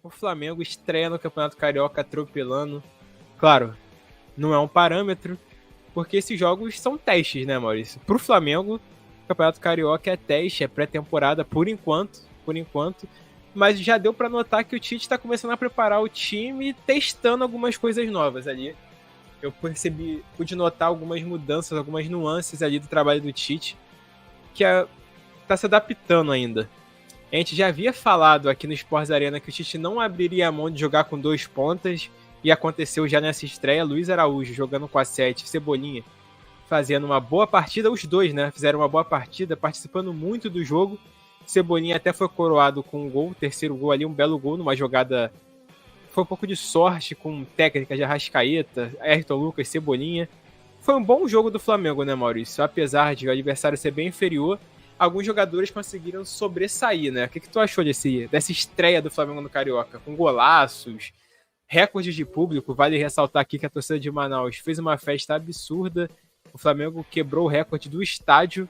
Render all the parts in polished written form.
O Flamengo estreia no Campeonato Carioca atropelando. Claro, não é um parâmetro, porque esses jogos são testes, né, Maurício? Pro Flamengo, o Campeonato Carioca é teste, é pré-temporada por enquanto. Mas já deu para notar que o Tite está começando a preparar o time, testando algumas coisas novas ali. Eu pude notar algumas mudanças, algumas nuances ali do trabalho do Tite, que tá se adaptando ainda. A gente já havia falado aqui no Sports Arena que o Tite não abriria a mão de jogar com 2 pontas, e aconteceu já nessa estreia. Luiz Araújo jogando com a 7, Cebolinha fazendo uma boa partida, os dois, né, fizeram uma boa partida, participando muito do jogo. Cebolinha até foi coroado com um gol, terceiro gol ali, um belo gol, numa jogada, foi um pouco de sorte, com técnica de Arrascaeta, Ayrton Lucas, Cebolinha. Foi um bom jogo do Flamengo, né, Maurício? Apesar de o adversário ser bem inferior, alguns jogadores conseguiram sobressair, né? O que tu achou dessa estreia do Flamengo no Carioca? Com golaços, recordes de público, vale ressaltar aqui que a torcida de Manaus fez uma festa absurda, o Flamengo quebrou o recorde do estádio,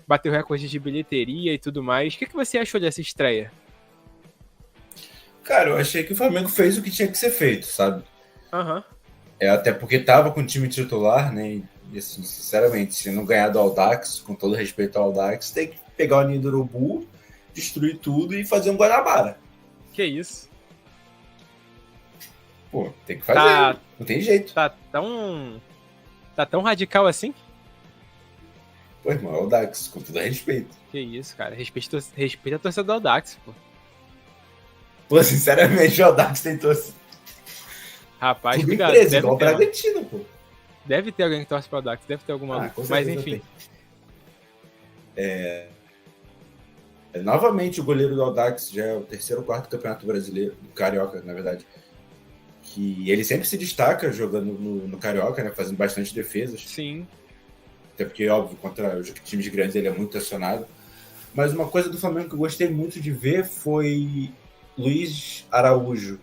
bateu recorde de bilheteria e tudo mais. O que você achou dessa estreia? Cara, eu achei que o Flamengo fez o que tinha que ser feito, sabe? Aham. Até porque tava com o time titular, né? E assim, sinceramente, se não ganhar do Audax, com todo respeito ao Audax, tem que pegar o ninho do urubu, destruir tudo e fazer um Guanabara. Que isso? Pô, tem que fazer, não tem jeito. Tá tão radical assim? Pô, irmão, é o Audax, com todo respeito. Que isso, cara. Respeita a torcida do Audax, pô. Pô, sinceramente, o Audax tem torcida. Rapaz, tudo cuidado. Empresa, igual o Bragantino, pô. Deve ter alguém que torce pro Audax, deve ter alguma. Mas enfim. Novamente, o goleiro do Audax já é o terceiro ou quarto campeonato brasileiro, do Carioca, na verdade. Que ele sempre se destaca jogando no Carioca, né? Fazendo bastante defesas. Sim. Até porque, óbvio, contra os times grandes ele é muito acionado. Mas uma coisa do Flamengo que eu gostei muito de ver foi Luiz Araújo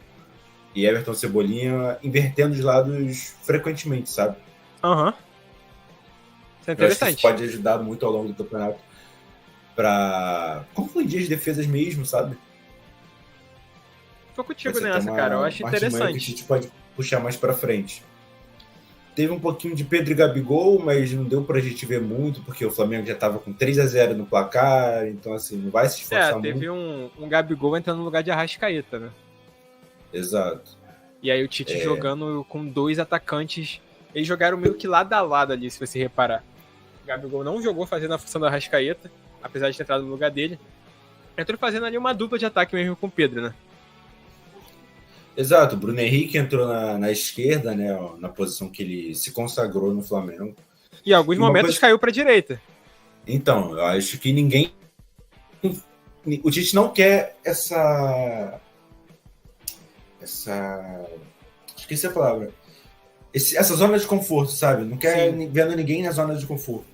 e Everton Cebolinha invertendo os lados frequentemente, sabe? Aham. Isso é interessante. Isso pode ajudar muito ao longo do campeonato para confundir as defesas mesmo, sabe? Tô contigo nessa, cara. Eu acho interessante. Que a gente pode puxar mais para frente. Teve um pouquinho de Pedro e Gabigol, mas não deu pra gente ver muito, porque o Flamengo já tava com 3-0 no placar, então assim, não vai se esforçar muito. Teve um Gabigol entrando no lugar de Arrascaeta, né? Exato. E aí o Tite jogando com 2 atacantes, eles jogaram meio que lado a lado ali, se você reparar. O Gabigol não jogou fazendo a função da Arrascaeta, apesar de ter entrado no lugar dele. Entrou fazendo ali uma dupla de ataque mesmo com o Pedro, né? Exato, o Bruno Henrique entrou na esquerda, né, na posição que ele se consagrou no Flamengo. E em alguns momentos caiu para a direita. Então, eu acho que ninguém... O Tite não quer essa... Esqueci a palavra. Essa zona de conforto, sabe? Não quer vendo ninguém na zona de conforto.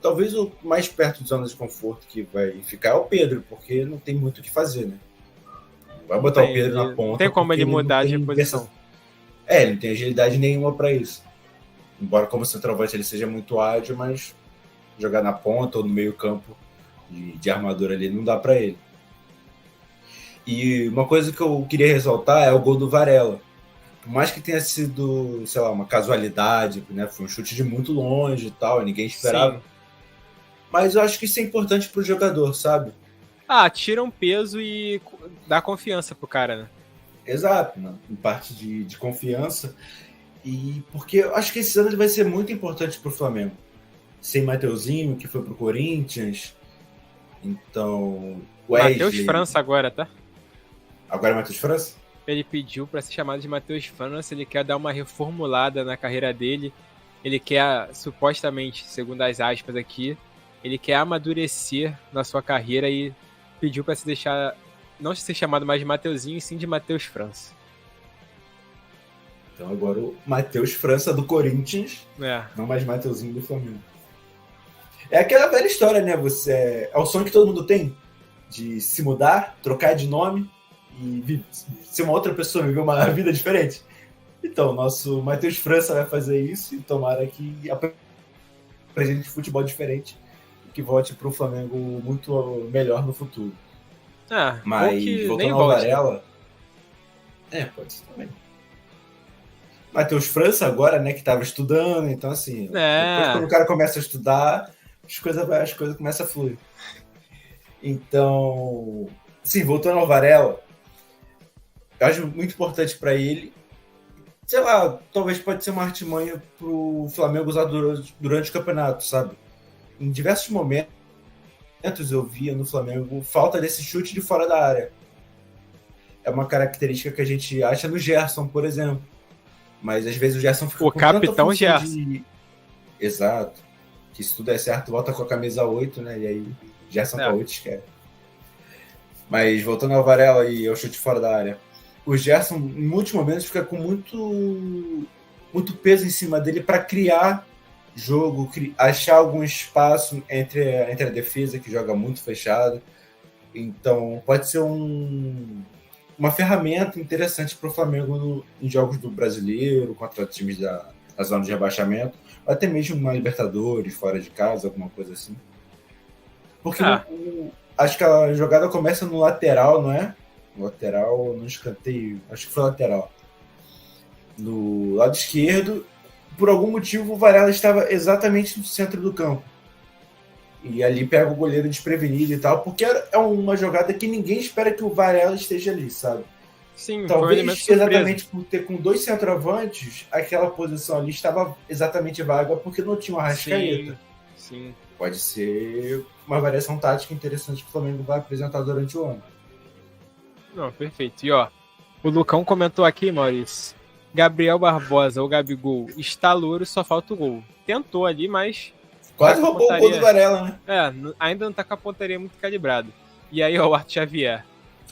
Talvez o mais perto de zona de conforto que vai ficar é o Pedro, porque não tem muito o que fazer, né? Vai botar o Pedro na ponta. Não tem como ele mudar de posição. Ele não tem agilidade nenhuma para isso. Embora como centroavante ele seja muito ágil, mas jogar na ponta ou no meio campo de armadura ali não dá para ele. E uma coisa que eu queria ressaltar é o gol do Varela. Por mais que tenha sido, sei lá, uma casualidade, né? Foi um chute de muito longe e tal, ninguém esperava. Sim. Mas eu acho que isso é importante pro jogador, sabe? Tira um peso e dá confiança pro cara, né? Exato, né? Em parte de confiança. E porque eu acho que esse ano ele vai ser muito importante pro Flamengo. Sem Mateuzinho, que foi pro Corinthians. Então, Matheus França agora, tá? Agora é Matheus França? Ele pediu para ser chamado de Matheus França, ele quer dar uma reformulada na carreira dele. Ele quer, supostamente, segundo as aspas aqui, ele quer amadurecer na sua carreira e pediu para se deixar, não ser chamado mais de Mateuzinho, e sim de Matheus França. Então agora o Matheus França do Corinthians, não mais Mateuzinho do Flamengo. É aquela velha história, né? É o sonho que todo mundo tem, de se mudar, trocar de nome e ser uma outra pessoa, viver uma vida diferente. Então, nosso Matheus França vai fazer isso e tomara que apresente futebol diferente e que volte para o Flamengo muito melhor no futuro. Mas voltando ao Varela, Pode ser também. Matheus França agora, né, que tava estudando, então assim, depois quando o cara começa a estudar, as coisas começam a fluir. Então, sim, voltando ao Varela, eu acho muito importante para ele. Sei lá, talvez pode ser uma artimanha pro Flamengo usar durante o campeonato, sabe? Em diversos momentos eu via no Flamengo falta desse chute de fora da área. É uma característica que a gente acha no Gerson, por exemplo. Mas às vezes o Gerson fica o capitão Gerson. Exato. Que se tudo der certo, volta com a camisa 8, né? E aí Gerson com a 8 esquece. Mas voltando ao Varela e ao chute fora da área. O Gerson, em muitos momentos, fica com muito peso em cima dele para criar jogo, achar algum espaço entre a defesa, que joga muito fechado. Então, pode ser uma ferramenta interessante para o Flamengo em jogos do Brasileiro, contra times da zona de rebaixamento, ou até mesmo uma Libertadores, fora de casa, alguma coisa assim. Porque acho que a jogada começa no lateral, não é? No lateral, no escanteio, acho que foi lateral. No lado esquerdo, por algum motivo, o Varela estava exatamente no centro do campo. E ali pega o goleiro desprevenido e tal, porque é uma jogada que ninguém espera que o Varela esteja ali, sabe? Sim, talvez exatamente por ter com 2 centroavantes, aquela posição ali estava exatamente vaga porque não tinha uma Arrascaeta. Sim. Pode ser uma variação tática interessante que o Flamengo vai apresentar durante o ano. Não, perfeito. E ó, o Lucão comentou aqui, Maurício, Gabriel Barbosa, o Gabigol, está louro, só falta o gol. Tentou ali, mas... Quase roubou o gol do Varela, né? Ainda não tá com a pontaria muito calibrada. E aí, ó, o Arthur Xavier.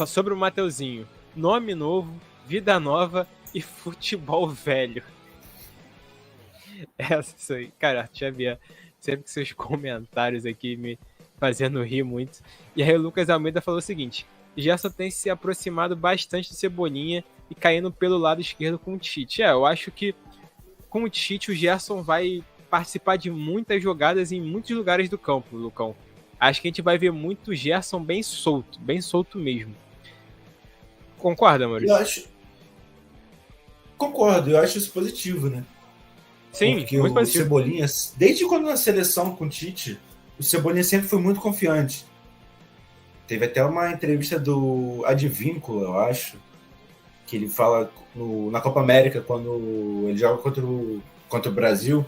Sobre o Mateuzinho. Nome novo, vida nova e futebol velho. Essa aí. Cara, Arthur Xavier, sempre com seus comentários aqui me fazendo rir muito. E aí o Lucas Almeida falou o seguinte: Gerson tem se aproximado bastante do Cebolinha e caindo pelo lado esquerdo com o Tite. Eu acho que com o Tite o Gerson vai participar de muitas jogadas em muitos lugares do campo, Lucão. Acho que a gente vai ver muito Gerson bem solto mesmo. Concorda, Maurício? Concordo, eu acho isso positivo, né? Sim, porque muito o positivo. Cebolinha, desde quando na seleção com o Tite, o Cebolinha sempre foi muito confiante. Teve até uma entrevista do Advíncula, eu acho, que ele fala na Copa América, quando ele joga contra o Brasil,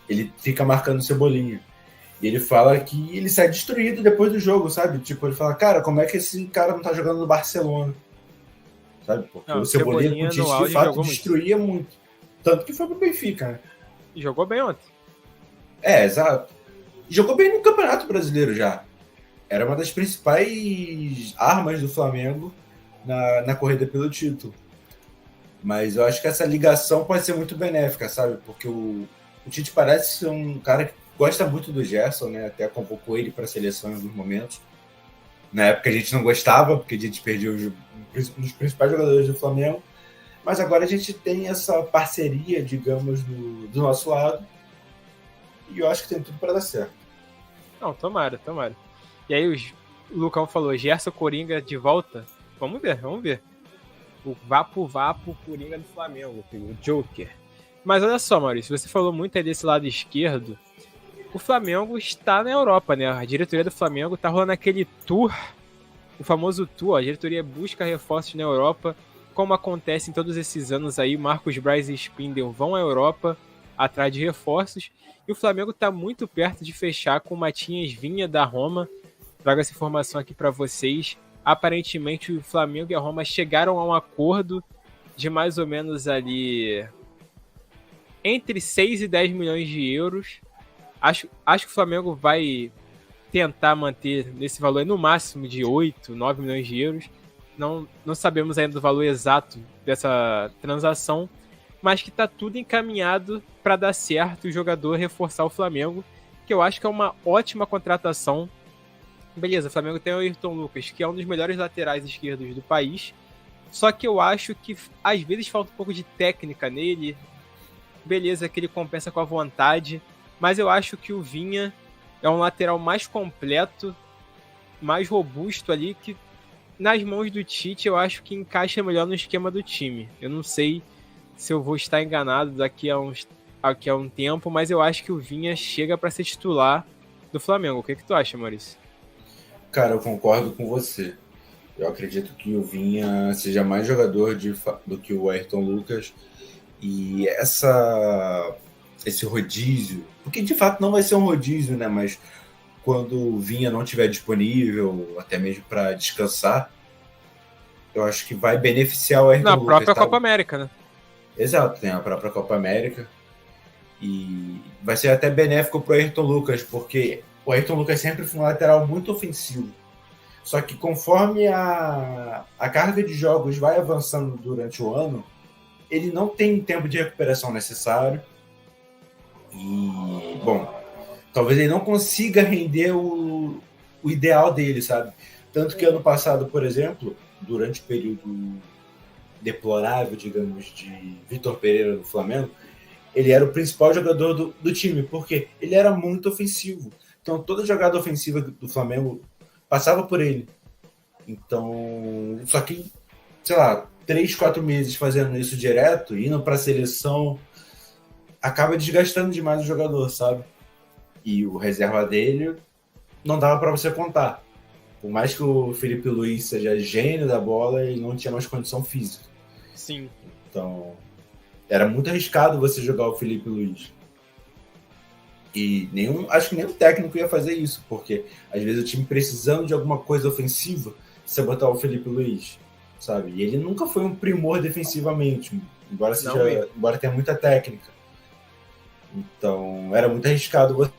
ele fica marcando o Cebolinha. E ele fala que ele sai destruído depois do jogo, sabe? Tipo, ele fala, cara, como é que esse cara não tá jogando no Barcelona? Sabe? Porque o Cebolinha com o Tite, de fato, destruía muito. Tanto que foi pro Benfica, né? E jogou bem ontem. Exato. E jogou bem no Campeonato Brasileiro já. Era uma das principais armas do Flamengo na corrida pelo título. Mas eu acho que essa ligação pode ser muito benéfica, sabe? Porque o Tite parece ser um cara que gosta muito do Gerson, né? Até convocou ele para a seleção em alguns momentos. Na época a gente não gostava, porque a gente perdeu um dos principais jogadores do Flamengo. Mas agora a gente tem essa parceria, digamos, do nosso lado. E eu acho que tem tudo para dar certo. Não, tomara. E aí o Lucão falou, Gerson Coringa de volta. Vamos ver. O Vapo Coringa do Flamengo, o Joker. Mas olha só, Maurício, você falou muito aí desse lado esquerdo. O Flamengo está na Europa, né? A diretoria do Flamengo tá rolando aquele tour, o famoso tour. A diretoria busca reforços na Europa, como acontece em todos esses anos aí. Marcos Braz e Spindel vão à Europa atrás de reforços. E o Flamengo está muito perto de fechar com o Matias Vinha da Roma. Trago essa informação aqui para vocês. Aparentemente o Flamengo e a Roma chegaram a um acordo de mais ou menos ali entre 6 e 10 milhões de euros. Acho que o Flamengo vai tentar manter nesse valor no máximo de 8, 9 milhões de euros. Não sabemos ainda do valor exato dessa transação, mas que está tudo encaminhado para dar certo o jogador reforçar o Flamengo, que eu acho que é uma ótima contratação. Beleza, o Flamengo tem o Ayrton Lucas, que é um dos melhores laterais esquerdos do país, só que eu acho que às vezes falta um pouco de técnica nele. Beleza, que ele compensa com a vontade, mas eu acho que o Vinha é um lateral mais completo, mais robusto ali, que nas mãos do Tite, eu acho que encaixa melhor no esquema do time. Eu não sei se eu vou estar enganado daqui a um tempo, mas eu acho que o Vinha chega para ser titular do Flamengo. O que tu acha, Maurício? Cara, eu concordo com você. Eu acredito que o Vinha seja mais jogador do que o Ayrton Lucas. E esse rodízio, porque de fato não vai ser um rodízio, né? Mas quando o Vinha não estiver disponível, até mesmo para descansar, eu acho que vai beneficiar o Ayrton Lucas. Na própria Copa América, né? Exato, tem a própria Copa América. E vai ser até benéfico para o Ayrton Lucas, porque o Ayrton Lucas sempre foi um lateral muito ofensivo. Só que conforme a carga de jogos vai avançando durante o ano, ele não tem tempo de recuperação necessário. E, bom, talvez ele não consiga render o ideal dele, sabe? Tanto que ano passado, por exemplo, durante o período deplorável, digamos, de Vitor Pereira no Flamengo, ele era o principal jogador do time, porque ele era muito ofensivo. Então, toda jogada ofensiva do Flamengo passava por ele. Então, só que, sei lá, 3, 4 meses fazendo isso direto, indo para a seleção, acaba desgastando demais o jogador, sabe? E o reserva dele não dava para você contar. Por mais que o Felipe Luiz seja gênio da bola, ele não tinha mais condição física. Sim. Então, era muito arriscado você jogar o Felipe Luiz. E acho que nenhum técnico ia fazer isso, porque às vezes o time precisando de alguma coisa ofensiva, você botar o Felipe Luiz, sabe? E ele nunca foi um primor defensivamente, embora tenha muita técnica. Então, era muito arriscado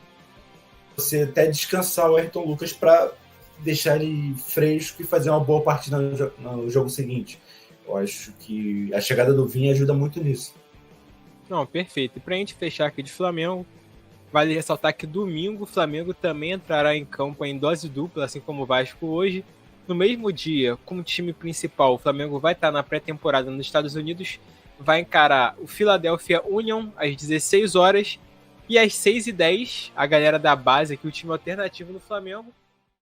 você até descansar o Ayrton Lucas para deixar ele fresco e fazer uma boa partida no jogo seguinte. Eu acho que a chegada do Vinha ajuda muito nisso. Não, perfeito. E pra gente fechar aqui de Flamengo, vale ressaltar que domingo o Flamengo também entrará em campo em dose dupla, assim como o Vasco hoje. No mesmo dia, com o time principal, o Flamengo vai estar na pré-temporada nos Estados Unidos, vai encarar o Philadelphia Union às 16 horas e às 6h10, a galera da base aqui, o time alternativo no Flamengo,